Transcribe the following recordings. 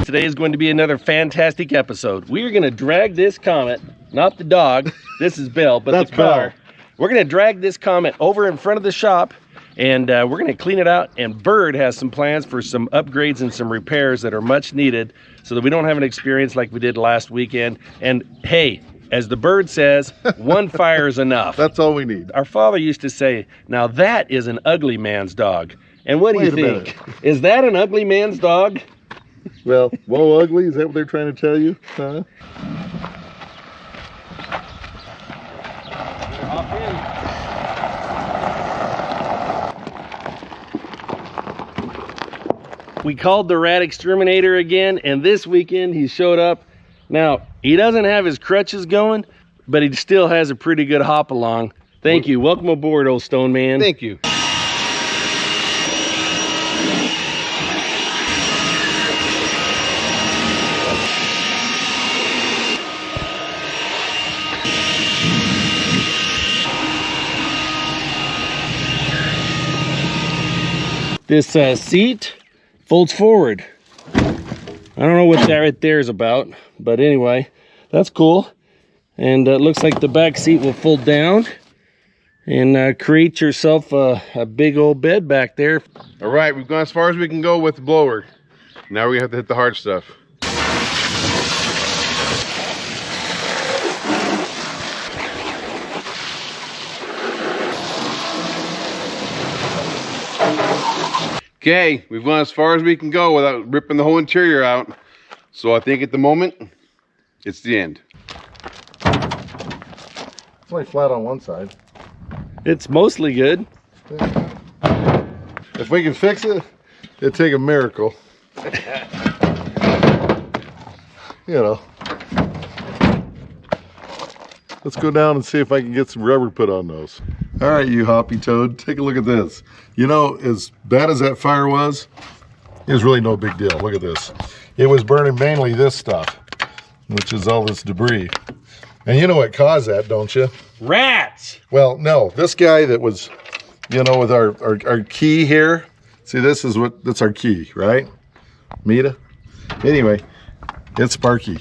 Today is going to be another fantastic episode. We are going to drag this Comet, not the dog, this is Bill, but the car. Bell. We're going to drag this Comet over in front of the shop, and we're going to clean it out. And Bird has some plans for some upgrades and some repairs that are much needed so that we don't have an experience like we did last weekend. And hey, as the Bird says, one fire is enough. That's all we need. Our father used to say, now that is an ugly man's dog. And what do you think? Is that an ugly man's dog? Well, whoa, ugly? Is that what they're trying to tell you? Huh? We called the rat exterminator again, and this weekend he showed up. Now, he doesn't have his crutches going, but he still has a pretty good hop along. Thank you. Welcome aboard, old stone man. Thank you. This seat folds forward. I don't know what that right there is about, but anyway, that's cool. And it looks like the back seat will fold down and create yourself a big old bed back there. All right, we've gone as far as we can go with the blower. Now we have to hit the hard stuff. Okay, we've gone as far as we can go without ripping the whole interior out. So I think at the moment, it's the end. It's only flat on one side. It's mostly good. If we can fix it, it'd take a miracle. You know. Let's go down and see if I can get some rubber put on those. All right, you hoppy toad, take a look at this. You know, as bad as that fire was, it was really no big deal. Look at this. It was burning mainly this stuff, which is all this debris. And you know what caused that, don't you? Rats! Well, no, this guy that was, you know, with our key here. See, that's our key, right? Mita? Anyway, it's Sparky.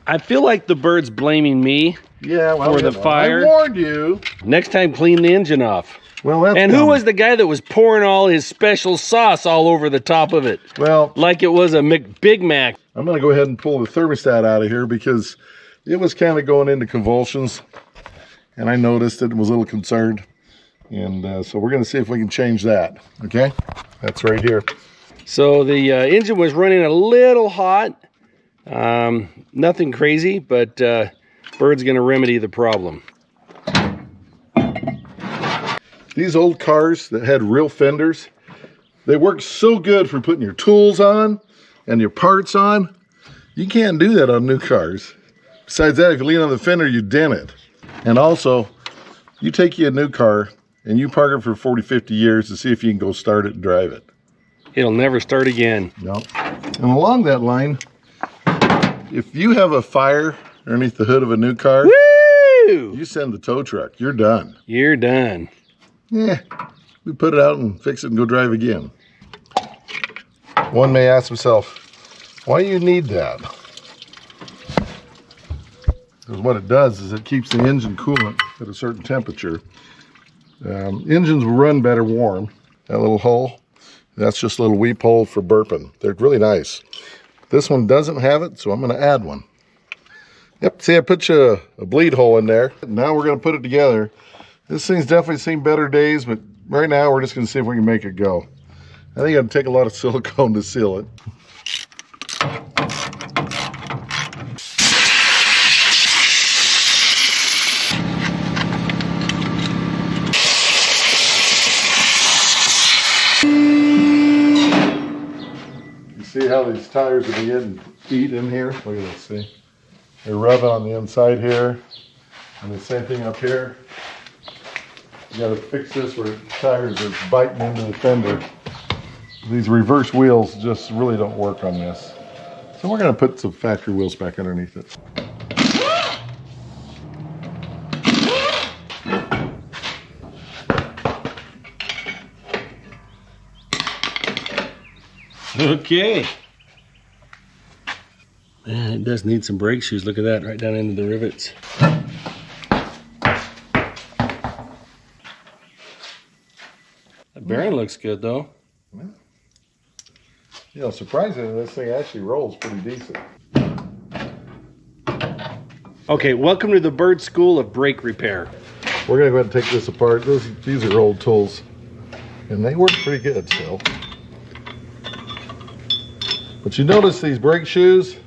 I feel like the Bird's blaming me. Yeah, well, for the fire. I warned you. Next time, clean the engine off. Well, that's and who was the guy that was pouring all his special sauce all over the top of it? Well, like it was a Big Mac. I'm going to go ahead and pull the thermostat out of here because it was kind of going into convulsions. And I noticed it and was a little concerned. And so we're going to see if we can change that. Okay? That's right here. So the engine was running a little hot. Nothing crazy, but Bird's going to remedy the problem. These old cars that had real fenders, they worked so good for putting your tools on and your parts on. You can't do that on new cars. Besides that, if you lean on the fender, you dent it. And also, you take you a new car and you park it for 40, 50 years to see if you can go start it and drive it. It'll never start again. No. And along that line, if you have a fire underneath the hood of a new car, woo! You send the tow truck. You're done. You're done. Yeah, we put it out and fix it and go drive again. One may ask himself, why do you need that? Because what it does is it keeps the engine coolant at a certain temperature. Engines will run better warm. That little hole, that's just a little weep hole for burping. They're really nice. This one doesn't have it, so I'm going to add one. Yep, see, I put you a bleed hole in there. Now we're going to put it together. This thing's definitely seen better days, but right now we're just going to see if we can make it go. I think it'll take a lot of silicone to seal it. You see how these tires are getting heat in here? Look at this, see? They're rubbing on the inside here, and the same thing up here. You got to fix this where the tires are biting into the fender. These reverse wheels just really don't work on this. So we're going to put some factory wheels back underneath it. Okay. Man, it does need some brake shoes. Look at that, right down into the rivets. The bearing looks good though. You know, surprisingly, this thing actually rolls pretty decent. Okay, welcome to the Bird School of Brake Repair. We're gonna go ahead and take this apart. These are old tools, and they work pretty good still. But you notice these brake shoes,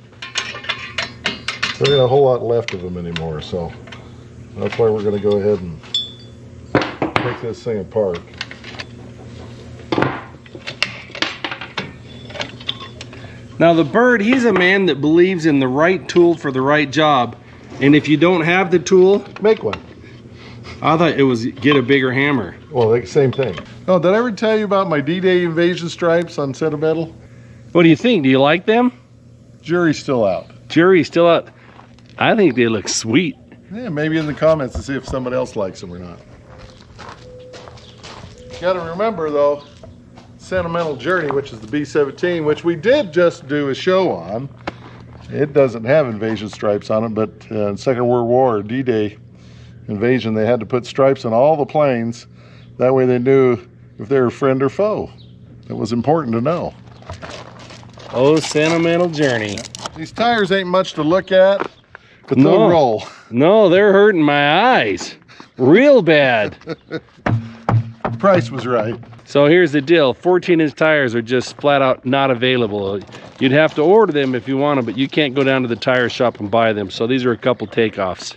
there ain't a whole lot left of them anymore, so that's why we're gonna go ahead and take this thing apart. Now the Bird, he's a man that believes in the right tool for the right job. And if you don't have the tool, make one. I thought it was get a bigger hammer. Well, same thing. Oh, did I ever tell you about my D-Day invasion stripes on sentimental? What do you think? Do you like them? Jury's still out. Jury's still out. I think they look sweet. Yeah, maybe in the comments to see if somebody else likes them or not. Got to remember though, Sentimental Journey, which is the B-17, which we did just do a show on. It doesn't have invasion stripes on it, but in Second World War, D-Day invasion, they had to put stripes on all the planes. That way they knew if they were friend or foe. It was important to know. Oh, Sentimental Journey. These tires ain't much to look at, but they'll roll. No, they're hurting my eyes. Real bad. The price was right. So here's the deal. 14-inch tires are just flat out not available. You'd have to order them if you want them, but you can't go down to the tire shop and buy them. So these are a couple takeoffs.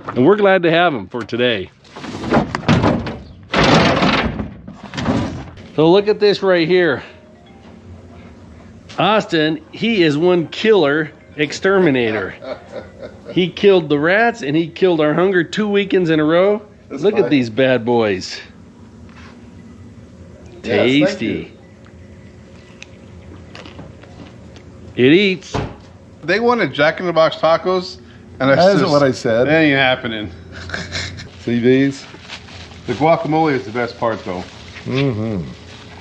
And we're glad to have them for today. So look at this right here. Austin, he is one killer exterminator. He killed the rats and he killed our hunger 2 weekends in a row. Look at these bad boys. Tasty. It eats. They wanted Jack in the Box tacos, and that isn't what I said. That ain't happening. See these? The guacamole is the best part, though. Mm-hmm.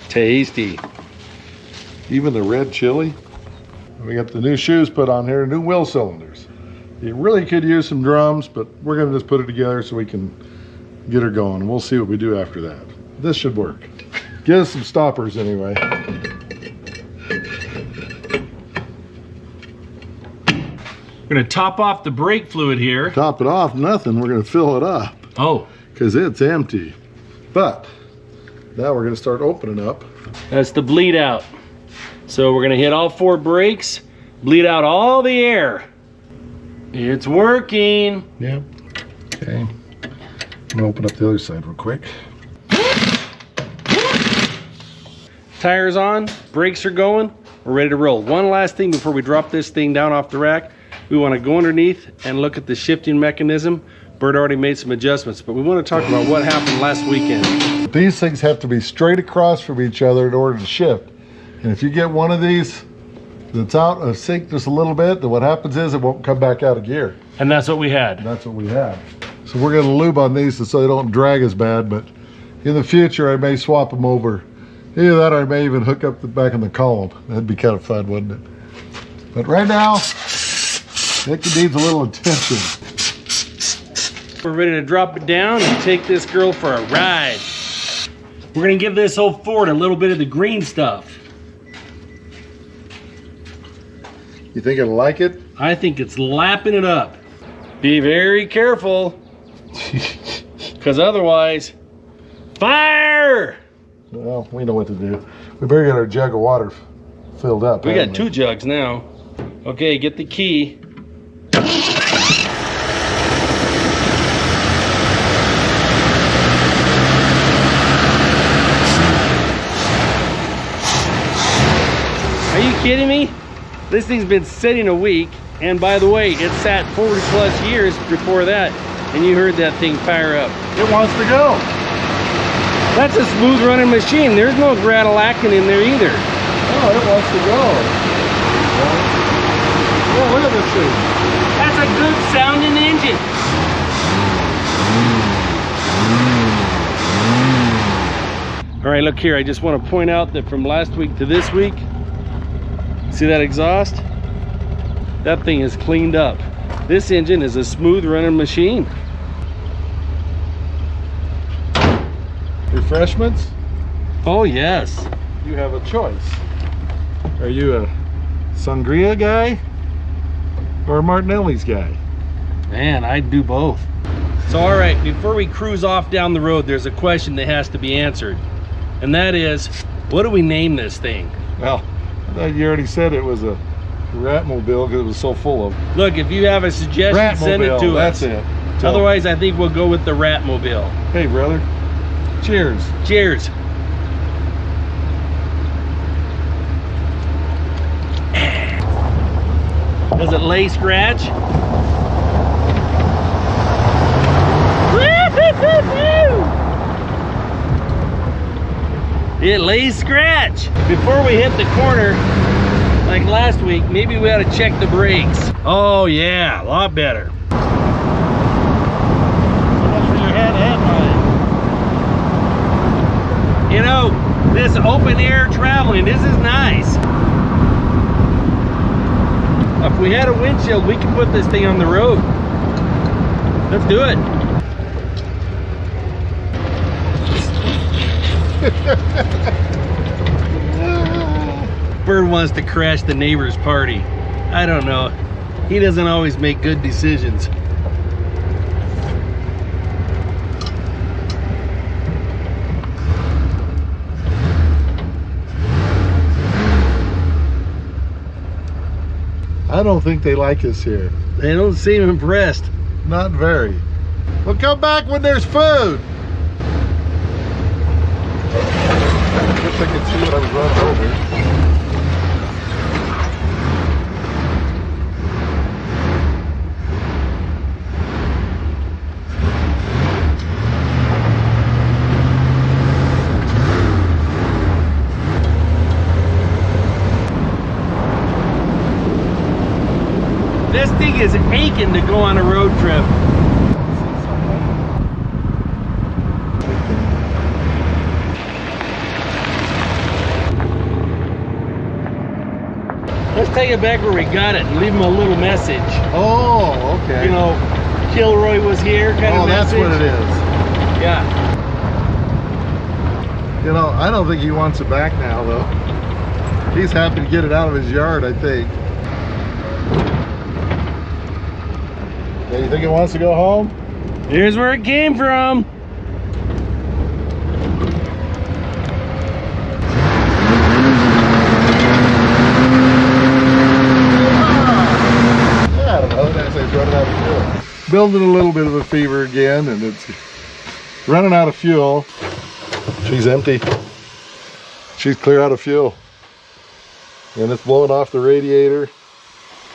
Tasty. Even the red chili. We got the new shoes put on here, new wheel cylinders. You really could use some drums, but we're gonna just put it together so we can get her going. We'll see what we do after that. This should work. Get us some stoppers anyway. We're gonna top off the brake fluid here. Top it off, nothing. We're gonna fill it up. Oh. Because it's empty. But now we're gonna start opening up. That's the bleed out. So we're gonna hit all 4 brakes, bleed out all the air. It's working. Yeah. Okay. I'm gonna open up the other side real quick. Tires on, brakes are going, we're ready to roll. One last thing before we drop this thing down off the rack. We want to go underneath and look at the shifting mechanism. Bert already made some adjustments, but we want to talk about what happened last weekend. These things have to be straight across from each other in order to shift. And if you get one of these that's out of sync just a little bit, then what happens is it won't come back out of gear. And that's what we had. And that's what we have. So we're going to lube on these so they don't drag as bad, but in the future I may swap them over. Either that or I may even hook up the back of the column. That'd be kind of fun, wouldn't it? But right now, it needs a little attention. We're ready to drop it down and take this girl for a ride. We're gonna give this whole Ford a little bit of the green stuff. You think it'll like it? I think it's lapping it up. Be very careful, because otherwise, fire! Well, we know what to do. We better get our jug of water filled up. We got 2 jugs now. Okay, get the key. Are you kidding me? This thing's been sitting a week, and by the way, it sat 40+ years before that, and you heard that thing fire up. It wants to go. That's a smooth running machine. There's no grattalacking in there either. Oh, it wants to go. Oh, look at this thing. That's a good sounding engine. All right, look here. I just want to point out that from last week to this week, See that exhaust? That thing is cleaned up. This engine is a smooth running machine. Refreshments? Oh yes. You have a choice. Are you a sangria guy or a Martinelli's guy? Man, I'd do both. So all right, before we cruise off down the road, there's a question that has to be answered. And that is, what do we name this thing? Well, I thought you already said it was a Ratmobile because it was so full of. Look, if you have a suggestion, send it to us. That's it. Otherwise, I think we'll go with the Ratmobile. Hey, brother. Cheers. Cheers. Does it lay scratch? It lays scratch. Before we hit the corner, like last week, maybe we ought to check the brakes. Oh yeah, a lot better. You know, this open air traveling, this is nice. If we had a windshield, we could put this thing on the road. Let's do it. Bird wants to crash the neighbor's party. I don't know. He doesn't always make good decisions. I don't think they like us here. They don't seem impressed. Not very. Well, come back when there's food. I guess I could see what I was running over. This thing is aching to go on a road trip. Let's take it back where we got it and leave him a little message. Oh, okay. You know, Kilroy was here kind of message. Oh, that's what it is. Yeah. You know, I don't think he wants it back now, though. He's happy to get it out of his yard, I think. Yeah, you think it wants to go home? Here's where it came from. Yeah, I don't know. That's like running out of fuel. Building a little bit of a fever again, and it's running out of fuel. She's empty. She's clear out of fuel. And it's blowing off the radiator.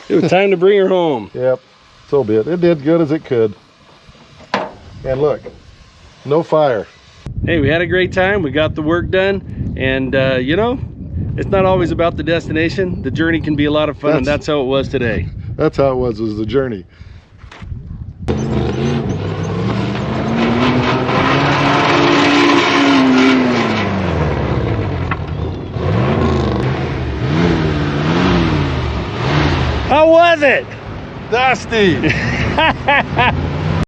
It was time to bring her home. Yep. So be it. It did good as it could. And look, no fire. Hey, we had a great time. We got the work done. And, you know, it's not always about the destination. The journey can be a lot of fun, and that's how it was today. That's how it was the journey. How was it? Dusty.